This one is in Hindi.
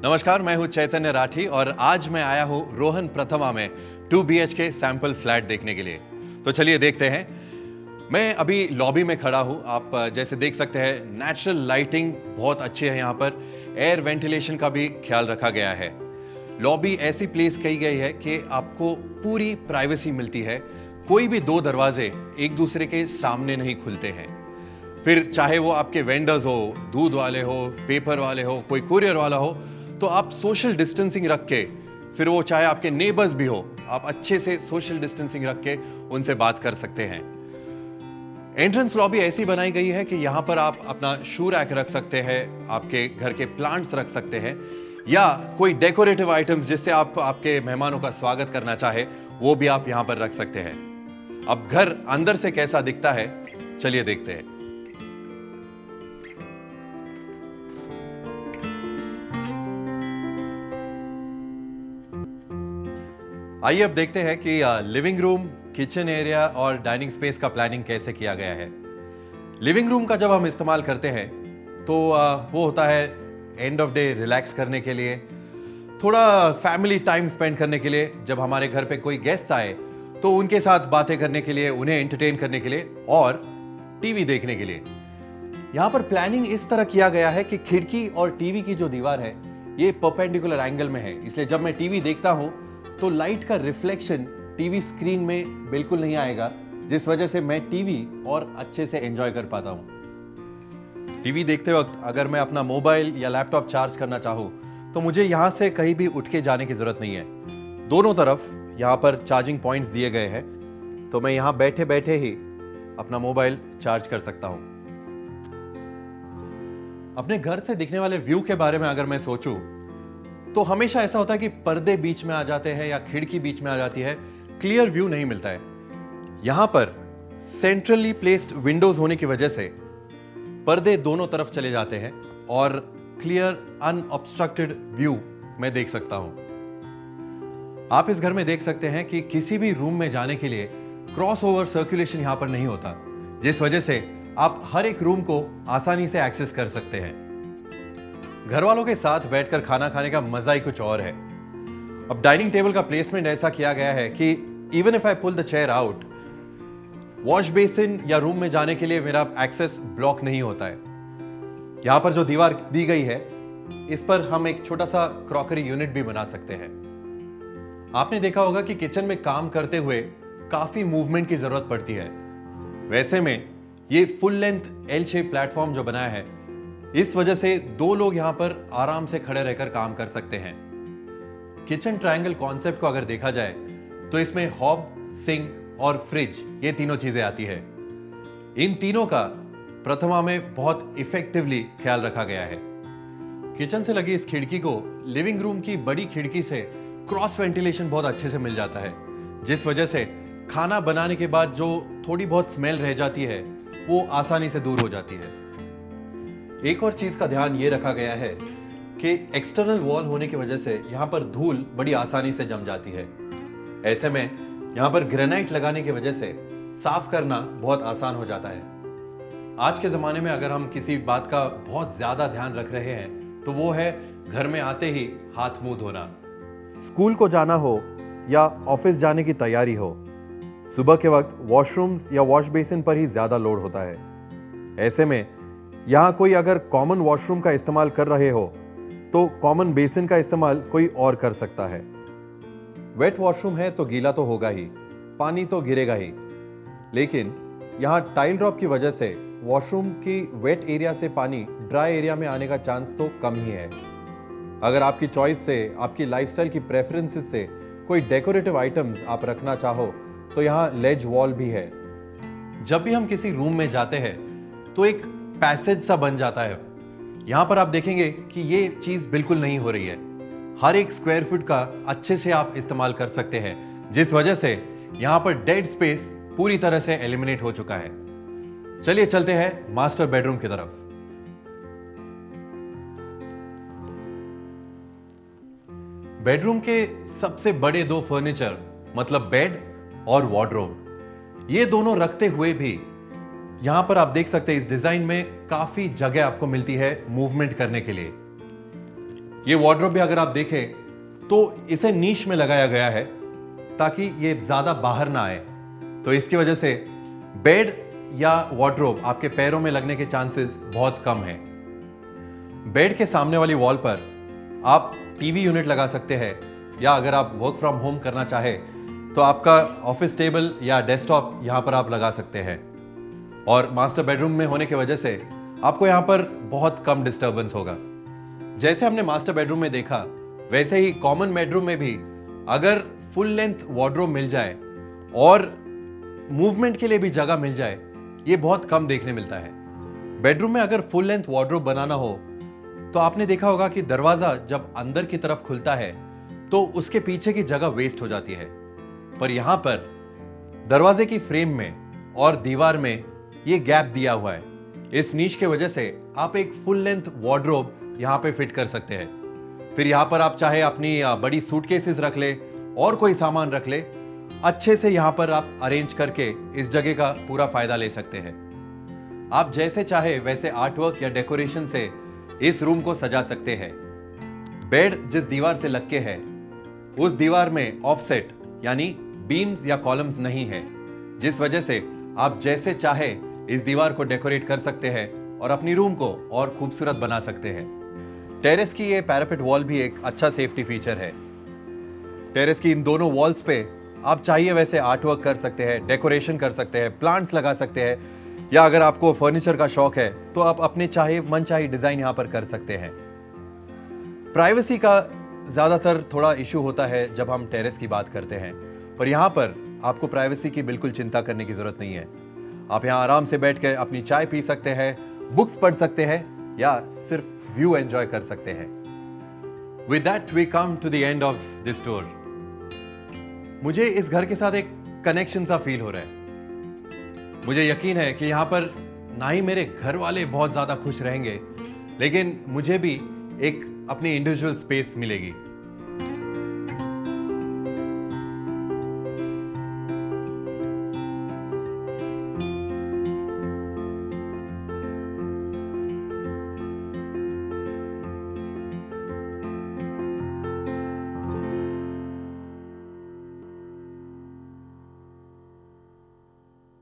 नमस्कार, मैं हूं चैतन्य राठी और आज मैं आया हूं रोहन प्रथमा में 2 BHK सैंपल फ्लैट देखने के लिए। तो चलिए देखते हैं। मैं अभी लॉबी में खड़ा हूं। आप जैसे देख सकते हैं नेचुरल लाइटिंग बहुत अच्छी है। यहाँ पर एयर वेंटिलेशन का भी ख्याल रखा गया है। लॉबी ऐसी प्लेस की गई है कि आपको पूरी प्राइवेसी मिलती है। कोई भी दो दरवाजे एक दूसरे के सामने नहीं खुलते हैं। फिर चाहे वो आपके वेंडर्स हो, दूध वाले हो, पेपर वाले हो, कोई कुरियर वाला हो, तो आप सोशल डिस्टेंसिंग रख के, फिर वो चाहे आपके नेबर्स भी हो, आप अच्छे से सोशल डिस्टेंसिंग रख के उनसे बात कर सकते हैं। एंट्रेंस लॉबी ऐसी बनाई गई है कि यहाँ पर आप अपना शू रैक रख सकते हैं, आपके घर के प्लांट्स रख सकते हैं, या कोई डेकोरेटिव आइटम्स जिससे आप आपके मेहमानों का स्वागत करना चाहे वो भी आप यहाँ पर रख सकते हैं। अब घर अंदर से कैसा दिखता है, चलिए देखते हैं। आइए अब देखते हैं कि लिविंग रूम, किचन एरिया और डाइनिंग स्पेस का प्लानिंग कैसे किया गया है। लिविंग रूम का जब हम इस्तेमाल करते हैं तो वो होता है एंड ऑफ डे रिलैक्स करने के लिए, थोड़ा फैमिली टाइम स्पेंड करने के लिए। जब हमारे घर पे कोई गेस्ट आए तो उनके साथ बातें करने के लिए, उन्हें एंटरटेन करने के लिए और टीवी देखने के लिए। यहाँ पर प्लानिंग इस तरह किया गया है कि खिड़की और टीवी की जो दीवार है ये परपेंडिकुलर एंगल में है, इसलिए जब मैं टीवी देखता हूँ तो लाइट का रिफ्लेक्शन टीवी स्क्रीन में बिल्कुल नहीं आएगा, जिस वजह से मैं टीवी और अच्छे से एंजॉय कर पाता हूं। टीवी देखते वक्त अगर मैं अपना मोबाइल या लैपटॉप चार्ज करना चाहूं तो मुझे यहां से कहीं भी उठ के जाने की जरूरत नहीं है। दोनों तरफ यहां पर चार्जिंग पॉइंट्स दिए गए हैं, तो मैं यहां बैठे बैठे ही अपना मोबाइल चार्ज कर सकता हूं। अपने घर से दिखने वाले व्यू के बारे में अगर मैं सोचूं तो हमेशा ऐसा होता है कि पर्दे बीच में आ जाते हैं या खिड़की बीच में आ जाती है, क्लियर व्यू नहीं मिलता है। यहां पर सेंट्रली प्लेस्ड विंडोज होने की वजह से पर्दे दोनों तरफ चले जाते हैं और क्लियर अनऑब्स्ट्रक्टेड व्यू मैं देख सकता हूं। आप इस घर में देख सकते हैं कि किसी भी रूम में जाने के लिए क्रॉस ओवर सर्कुलेशन यहां पर नहीं होता, जिस वजह से आप हर एक रूम को आसानी से एक्सेस कर सकते हैं। घर वालों के साथ बैठकर खाना खाने का मजा ही कुछ और है। अब डाइनिंग टेबल का प्लेसमेंट ऐसा किया गया है कि even if I pull the chair out, wash basin या रूम में जाने के लिए मेरा एक्सेस ब्लॉक नहीं होता है। यहां पर जो दीवार दी गई है इस पर हम एक छोटा सा क्रॉकरी यूनिट भी बना सकते हैं। आपने देखा होगा कि किचन में काम करते हुए काफी मूवमेंट की जरूरत पड़ती है। वैसे में ये full length L shape platform जो बनाया है, इस वजह से दो लोग यहां पर आराम से खड़े रहकर काम कर सकते हैं। किचन ट्रायंगल कॉन्सेप्ट को अगर देखा जाए तो इसमें हॉब, सिंक और फ्रिज, ये तीनों चीजें आती है। इन तीनों का प्रथमा में बहुत इफेक्टिवली ख्याल रखा गया है। किचन से लगी इस खिड़की को लिविंग रूम की बड़ी खिड़की से क्रॉस वेंटिलेशन बहुत अच्छे से मिल जाता है, जिस वजह से खाना बनाने के बाद जो थोड़ी बहुत स्मेल रह जाती है वो आसानी से दूर हो जाती है। एक और चीज का ध्यान ये रखा गया है कि एक्सटर्नल वॉल होने की वजह से यहां पर धूल बड़ी आसानी से जम जाती है। ऐसे में यहां पर ग्रेनाइट लगाने की वजह से साफ करना बहुत आसान हो जाता है। आज के जमाने में अगर हम किसी बात का बहुत ज्यादा ध्यान रख रहे हैं तो वो है घर में आते ही हाथ मुंह धोना। स्कूल को जाना हो या ऑफिस जाने की तैयारी हो, सुबह के वक्त वॉशरूम्स या वॉश बेसिन पर ही ज्यादा लोड होता है। ऐसे में यहां कोई अगर कॉमन वॉशरूम का इस्तेमाल कर रहे हो तो कॉमन बेसिन का इस्तेमाल कोई और कर सकता है। वेट वॉशरूम है तो गीला तो होगा ही, पानी तो गिरेगा ही, लेकिन यहां टाइल ड्रॉप की वजह से वॉशरूम की वेट एरिया से पानी ड्राई एरिया में आने का चांस तो कम ही है। अगर आपकी चॉइस से, आपकी लाइफस्टाइल की प्रेफरेंसेस से कोई डेकोरेटिव आइटम्स आप रखना चाहो तो यहाँ लेज वॉल भी है। जब भी हम किसी रूम में जाते हैं तो एक पैसेज सा बन जाता है। यहां पर आप देखेंगे कि ये चीज बिल्कुल नहीं हो रही है। हर एक स्क्वायर फुट का अच्छे से आप इस्तेमाल कर सकते हैं, जिस वजह से यहां पर डेड स्पेस पूरी तरह से एलिमिनेट हो चुका है। चलिए चलते हैं मास्टर बेडरूम की तरफ। बेडरूम के सबसे बड़े दो फर्नीचर मतलब बेड और वार्डरोब, ये दोनों रखते हुए भी यहां पर आप देख सकते हैं इस डिजाइन में काफी जगह आपको मिलती है मूवमेंट करने के लिए। ये वार्डरोब भी अगर आप देखें तो इसे नीश में लगाया गया है ताकि ये ज्यादा बाहर ना आए। तो इसकी वजह से बेड या वार्डरोब आपके पैरों में लगने के चांसेस बहुत कम हैं। बेड के सामने वाली वॉल पर आप टीवी यूनिट लगा सकते हैं, या अगर आप वर्क फ्रॉम होम करना चाहे तो आपका ऑफिस टेबल या डेस्कटॉप यहां पर आप लगा सकते हैं। और मास्टर बेडरूम में होने की वजह से आपको यहां पर बहुत कम डिस्टर्बेंस होगा। जैसे हमने मास्टर बेडरूम में देखा वैसे ही कॉमन बेडरूम में भी अगर फुल लेंथ वार्डरोब मिल जाए और मूवमेंट के लिए भी जगह मिल जाए, ये बहुत कम देखने मिलता है। बेडरूम में अगर फुल लेंथ वार्डरोब बनाना हो तो आपने देखा होगा कि दरवाजा जब अंदर की तरफ खुलता है तो उसके पीछे की जगह वेस्ट हो जाती है, पर यहां पर दरवाजे की फ्रेम में और दीवार में ये गैप दिया हुआ है। इस नीश के वजह से आप एक फुल लेंथ वार्डरोब यहां पे फिट कर सकते हैं। फिर यहां पर आप चाहे अपनी बड़ी सूटकेसेस रख ले और कोई सामान रख ले, अच्छे से यहां पर आप अरेंज करके इस जगह का पूरा फायदा ले सकते हैं। आप जैसे चाहे वैसे आर्टवर्क या डेकोरेशन से इस रूम को सजा सकते हैं। बेड जिस दीवार से लग के है उस दीवार में ऑफसेट यानी बीम्स या कॉलम्स नहीं है, जिस वजह से आप जैसे चाहे इस दीवार को डेकोरेट कर सकते हैं और अपनी रूम को और खूबसूरत बना सकते हैं। टेरेस की ये पैरापेट वॉल भी एक अच्छा सेफ्टी फीचर है। टेरेस की इन दोनों वॉल्स पे आप चाहिए वैसे आर्टवर्क कर सकते हैं, डेकोरेशन कर सकते हैं, प्लांट्स लगा सकते हैं, या अगर आपको फर्नीचर का शौक है तो आप अपने चाहे मनचाही डिजाइन यहां पर कर सकते हैं। प्राइवेसी का ज्यादातर थोड़ा इशू होता है जब हम टेरेस की बात करते हैं, पर यहां पर आपको प्राइवेसी की बिल्कुल चिंता करने की जरूरत नहीं है। आप यहां आराम से बैठ के अपनी चाय पी सकते हैं, बुक्स पढ़ सकते हैं या सिर्फ व्यू एंजॉय कर सकते हैं। With that we come to the end of this tour. मुझे इस घर के साथ एक कनेक्शन सा फील हो रहा है। मुझे यकीन है कि यहां पर ना ही मेरे घर वाले बहुत ज्यादा खुश रहेंगे, लेकिन मुझे भी एक अपनी इंडिविजुअल स्पेस मिलेगी।